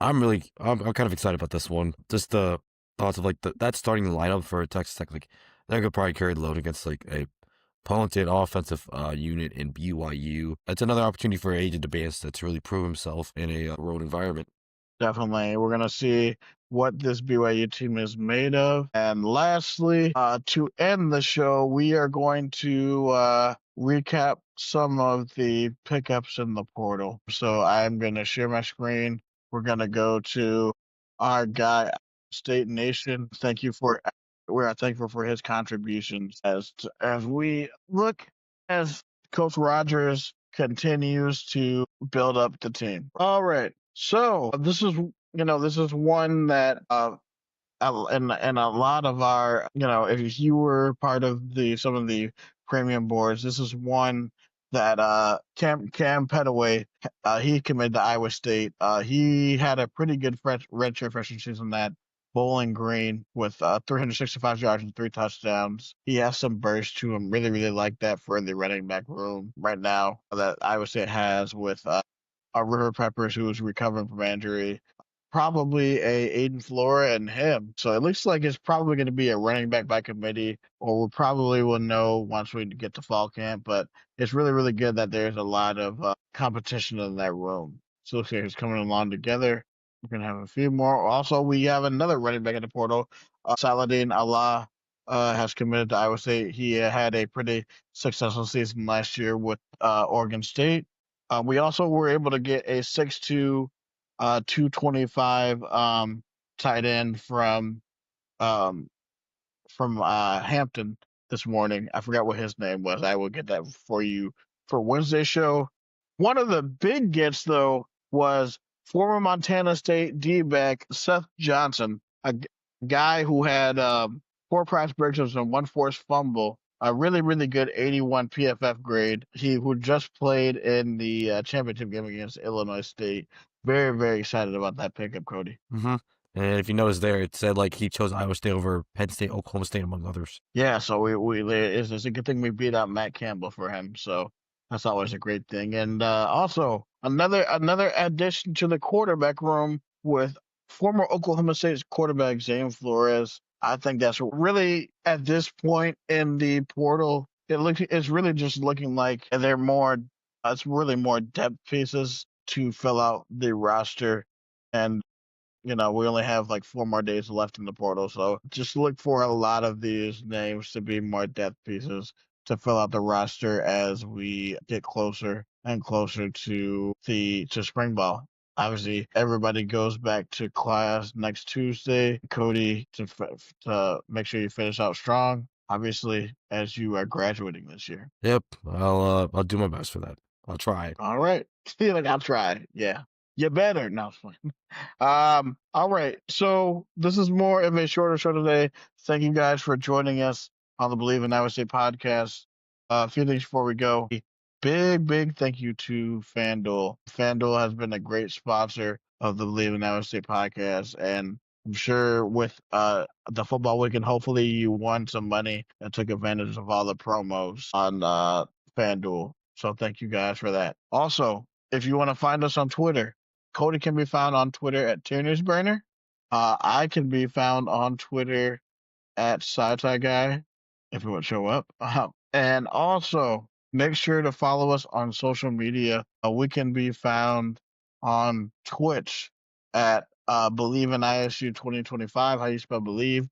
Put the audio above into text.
I'm kind of excited about this one. Just the thoughts of like that starting lineup for Texas Tech, like they could probably carry the load against like a talented offensive unit in BYU. It's another opportunity for Agent DeBase to really prove himself in a road environment. Definitely. We're going to see what this BYU team is made of. And lastly, to end the show, we are going to recap some of the pickups in the portal. So I'm going to share my screen. We're going to go to our guy, State Nation. We're thankful for his contributions as we look as Coach Rogers continues to build up the team. All right. So this is one that and a lot of our if you were part of the some of the premium boards, this is one that Cam Petaway he committed to Iowa State. He had a pretty good redshirt freshman season at Bowling Green with 365 yards and 3 touchdowns. He has some burst to him. Really, really like that for the running back room right now that Iowa State has with River Peppers, who is recovering from injury, probably a Aiden Flora and him. So it looks like it's probably going to be a running back by committee, or we probably will know once we get to fall camp. But it's really, really good that there's a lot of competition in that room. So looks like it's coming along together. We're going to have a few more. Also, we have another running back in the portal. Saladin Allah has committed to Iowa State. He had a pretty successful season last year with Oregon State. We also were able to get a 6'2", 225 tight end um, from Hampton this morning. I forgot what his name was. I will get that for you for Wednesday's show. One of the big gets, though, was former Montana State D-back Seth Johnson, a guy who had 4 prize breakups and 1 forced fumble. A really, really good 81 PFF grade. He who just played in the championship game against Illinois State. Very, very excited about that pickup, Cody. Mm-hmm. And if you notice there, it said like he chose Iowa State over Penn State, Oklahoma State, among others. Yeah, so it's a good thing we beat out Matt Campbell for him. So that's always a great thing. And also another addition to the quarterback room with former Oklahoma State quarterback Zane Flores. I think that's really at this point in the portal. It's really just looking like they're more. It's really more depth pieces to fill out the roster, and we only have like 4 more days left in the portal. So just look for a lot of these names to be more depth pieces to fill out the roster as we get closer and closer to spring ball. Obviously, everybody goes back to class next Tuesday. Cody, to make sure you finish out strong. Obviously, as you are graduating this year. Yep, I'll do my best for that. I'll try. All right. Like I'll try. Yeah. You better. No, it's fine. All right. So this is more of a shorter show today. Thank you guys for joining us on the Bleav in Iowa State podcast. A few things before we go. Big, big thank you to FanDuel. FanDuel has been a great sponsor of the Bleav in Iowa State podcast, and I'm sure with the football weekend, hopefully you won some money and took advantage of all the promos on FanDuel. So thank you guys for that. Also, if you want to find us on Twitter, Cody can be found on Twitter at Burner. I can be found on Twitter at SciTi Guy if you want to show up. And also, make sure to follow us on social media. We can be found on Twitch at Bleav in ISU 2025. How you spell Bleav?